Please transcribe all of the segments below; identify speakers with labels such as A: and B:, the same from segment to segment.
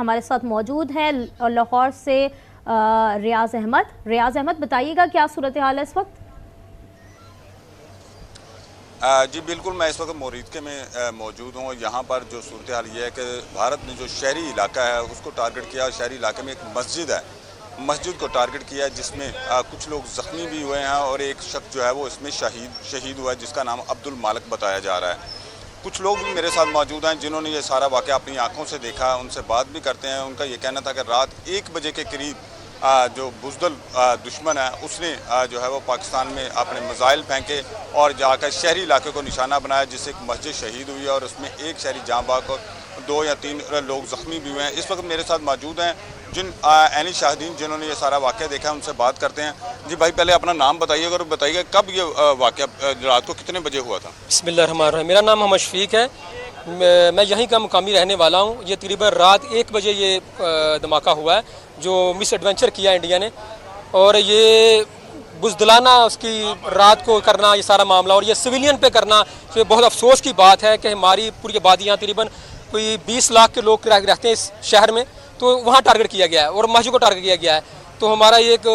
A: ہمارے ساتھ موجود ہیں لاہور سے ریاض احمد بتائیے گا کیا صورتحال ہے اس وقت؟
B: جی بالکل، میں اس وقت موریدکے میں موجود ہوں. یہاں پر جو صورتحال یہ ہے کہ بھارت نے جو شہری علاقہ ہے اس کو ٹارگٹ کیا. شہری علاقے میں ایک مسجد ہے، مسجد کو ٹارگٹ کیا جس میں کچھ لوگ زخمی بھی ہوئے ہیں اور ایک شخص جو ہے وہ اس میں شہید ہوا ہے جس کا نام عبد المالک بتایا جا رہا ہے. کچھ لوگ بھی میرے ساتھ موجود ہیں جنہوں نے یہ سارا واقعہ اپنی آنکھوں سے دیکھا. ان سے بات بھی کرتے ہیں. ان کا یہ کہنا تھا کہ رات 1 بجے کے قریب جو بزدل دشمن ہے اس نے جو ہے وہ پاکستان میں اپنے میزائل پھینکے اور جا کر شہری علاقے کو نشانہ بنایا جس سے ایک مسجد شہید ہوئی ہے اور اس میں ایک شہری جاں باز اور 2 یا 3 لوگ زخمی بھی ہوئے ہیں. اس وقت میرے ساتھ موجود ہیں جن عینی شاہدین جنہوں نے یہ سارا واقعہ دیکھا ہے. ان سے بات کرتے ہیں. جی بھائی، پہلے اپنا نام بتائیے گا اور بتائیے گا کب یہ واقعہ رات کو کتنے بجے ہوا تھا؟
C: بسم اللہ الرحمن الرحیم. میرا نام محمد شفیق ہے. میں یہیں کا مقامی رہنے والا ہوں. یہ تقریباً رات 1 بجے یہ دھماکہ ہوا ہے جو مس ایڈونچر کیا انڈیا نے، اور یہ بزدلانہ اس کی رات کو کرنا یہ سارا معاملہ اور یہ سویلین پہ کرنا یہ بہت افسوس کی بات ہے کہ ہماری پوری آبادی یہاں تقریباً کوئی 20 لاکھ کے لوگ رہتے ہیں اس شہر میں، تو وہاں ٹارگٹ کیا گیا ہے اور مسجد کو ٹارگٹ کیا گیا ہے. تو ہمارا یہ ایک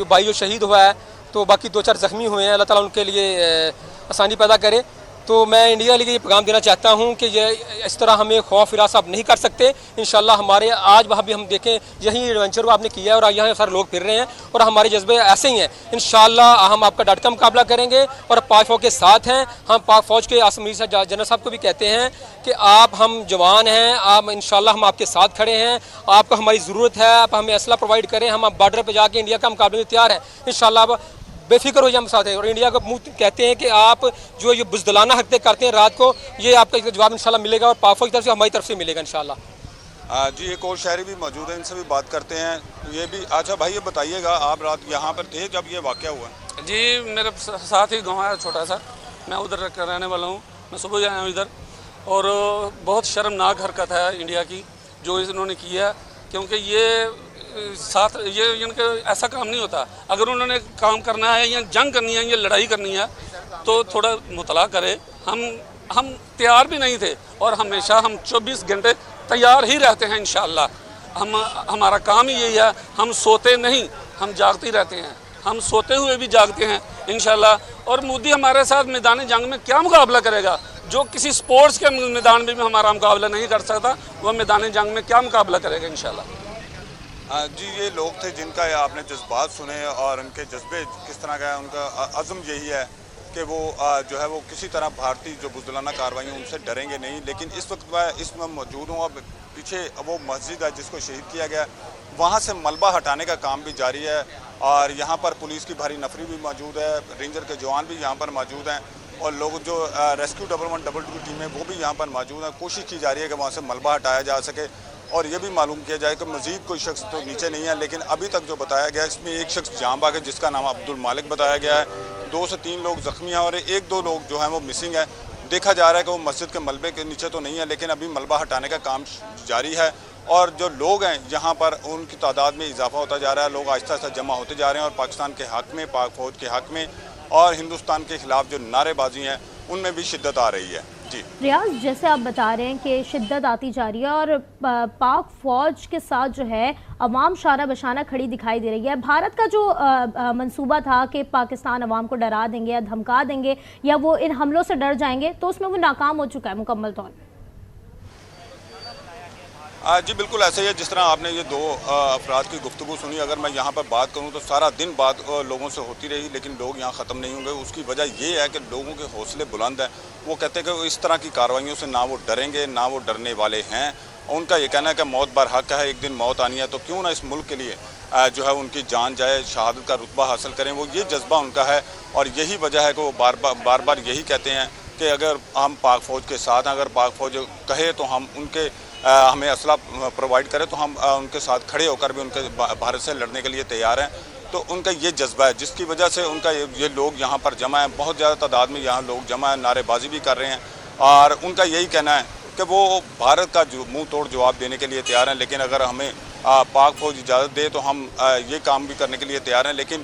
C: بھائی جو شہید ہوا ہے تو باقی 2-4 زخمی ہوئے ہیں. اللہ تعالیٰ ان کے لیے آسانی پیدا کرے. تو میں انڈیا کے لیے یہ پیغام دینا چاہتا ہوں کہ یہ اس طرح ہمیں خوف ہراس آپ نہیں کر سکتے. انشاءاللہ ہمارے آج وہاں بھی ہم دیکھیں یہی ایڈونچر آپ نے کیا ہے اور یہاں سارے لوگ پھر رہے ہیں اور ہمارے جذبے ایسے ہی ہیں. انشاءاللہ ہم آپ کا ڈٹ کا مقابلہ کریں گے اور پاک فوج کے ساتھ ہیں. ہم پاک فوج کے آصم میر جنرل صاحب کو بھی کہتے ہیں کہ آپ ہم جوان ہیں، آپ انشاءاللہ ہم آپ کے ساتھ کھڑے ہیں. آپ کو ہماری ضرورت ہے، آپ ہمیں اسلحہ پرووائڈ کریں. ہم بارڈر پہ جا کے انڈیا کا مقابلے میں تیار ہیں. انشاءاللہ آپ بے فکر ہو جائے ہم ساتھ ہیں. اور انڈیا کو منہ کہتے ہیں کہ آپ جو یہ بزدلانہ حرکتیں کرتے ہیں رات کو، یہ آپ کا جواب انشاءاللہ ملے گا اور پاک فوج کی طرف سے ہماری طرف سے ملے گا انشاءاللہ.
B: جی ایک اور شہری بھی موجود ہیں، ان سے بھی بات کرتے ہیں. یہ بھی اچھا بھائی، یہ بتائیے گا آپ رات یہاں پر تھے جب یہ واقعہ ہوا؟
D: جی میرے ساتھ ہی گاؤں ہے چھوٹا سا، میں ادھر رہنے والا ہوں. میں صبح آیا ہوں ادھر، اور بہت شرمناک حرکت ہے انڈیا کی جو انہوں نے کی ہے، کیونکہ یہ ان کا ایسا کام نہیں ہوتا. اگر انہوں نے کام کرنا ہے یا جنگ کرنی ہے یا لڑائی کرنی ہے تو تھوڑا مطالعہ کرے. ہم تیار بھی نہیں تھے اور ہمیشہ ہم 24 گھنٹے تیار ہی رہتے ہیں. انشاءاللہ ہمارا کام ہی یہی ہے. ہم سوتے نہیں، ہم جاگتے رہتے ہیں. ہم سوتے ہوئے بھی جاگتے ہیں انشاءاللہ. اور مودی ہمارے ساتھ میدان جنگ میں کیا مقابلہ کرے گا؟ جو کسی سپورٹس کے میدان میں بھی ہمارا مقابلہ نہیں کر سکتا، وہ میدان جنگ میں کیا مقابلہ کرے گا انشاءاللہ.
B: جی یہ لوگ تھے جن کا آپ نے جذبات سنے اور ان کے جذبے کس طرح کا ہے. ان کا عزم یہی ہے کہ وہ جو ہے وہ کسی طرح بھارتی جو بزدلانہ کارروائیوں ان سے ڈریں گے نہیں. لیکن اس وقت میں اس میں موجود ہوں. اب پیچھے وہ مسجد ہے جس کو شہید کیا گیا، وہاں سے ملبہ ہٹانے کا کام بھی جاری ہے اور یہاں پر پولیس کی بھاری نفری بھی موجود ہے. رینجر کے جوان بھی یہاں پر موجود ہیں اور لوگ جو ریسکیو 112 ٹیم ہے وہ بھی یہاں پر موجود ہیں. کوشش کی جا رہی ہے کہ وہاں سے ملبہ ہٹایا جا سکے اور یہ بھی معلوم کیا جائے کہ مزید کوئی شخص تو نیچے نہیں ہے. لیکن ابھی تک جو بتایا گیا اس میں ایک شخص جاں باز ہے جس کا نام عبد المالک بتایا گیا ہے. 2 سے 3 لوگ زخمی ہیں اور 1-2 لوگ جو ہیں وہ مسنگ ہے. دیکھا جا رہا ہے کہ وہ مسجد کے ملبے کے نیچے تو نہیں ہے، لیکن ابھی ملبہ ہٹانے کا کام جاری ہے اور جو لوگ ہیں یہاں پر ان کی تعداد میں اضافہ ہوتا جا رہا ہے. لوگ آہستہ آہستہ جمع ہوتے جا رہے ہیں اور پاکستان کے حق میں، پاک فوج کے حق میں اور ہندوستان کے خلاف جو نعرے بازی ہیں ان میں بھی شدت آ رہی ہے. جی
A: ریاض، جیسے آپ بتا رہے ہیں کہ شدت آتی جا رہی ہے اور پاک فوج کے ساتھ جو ہے عوام شانہ بشانہ کھڑی دکھائی دے رہی ہے. بھارت کا جو منصوبہ تھا کہ پاکستان عوام کو ڈرا دیں گے یا دھمکا دیں گے یا وہ ان حملوں سے ڈر جائیں گے، تو اس میں وہ ناکام ہو چکا ہے مکمل طور پر.
B: جی بالکل ایسا ہی ہے جس طرح آپ نے یہ 2 افراد کی گفتگو سنی. اگر میں یہاں پر بات کروں تو سارا دن بات لوگوں سے ہوتی رہی لیکن لوگ یہاں ختم نہیں ہوں گے. اس کی وجہ یہ ہے کہ لوگوں کے حوصلے بلند ہیں. وہ کہتے ہیں کہ اس طرح کی کارروائیوں سے نہ وہ ڈریں گے نہ وہ ڈرنے والے ہیں. ان کا یہ کہنا ہے کہ موت برحق ہے، ایک دن موت آنی ہے تو کیوں نہ اس ملک کے لیے جو ہے ان کی جان جائے، شہادت کا رتبہ حاصل کریں. وہ یہ جذبہ ان کا ہے اور یہی وجہ ہے کہ وہ بار بار یہی کہتے ہیں کہ اگر ہم پاک فوج کے ساتھ ہیں، اگر پاک فوج کہے تو ہم ان کے ہمیں اسلحہ پرووائڈ کرے تو ہم ان کے ساتھ کھڑے ہو کر بھی ان کے بھارت سے لڑنے کے لیے تیار ہیں. تو ان کا یہ جذبہ ہے جس کی وجہ سے ان کا یہ لوگ یہاں پر جمع ہیں. بہت زیادہ تعداد میں یہاں لوگ جمع ہیں، نعرے بازی بھی کر رہے ہیں اور ان کا یہی کہنا ہے کہ وہ بھارت کا منہ توڑ جواب دینے کے لیے تیار ہیں. لیکن اگر ہمیں پاک فوج اجازت دے تو ہم یہ کام بھی کرنے کے لیے تیار ہیں. لیکن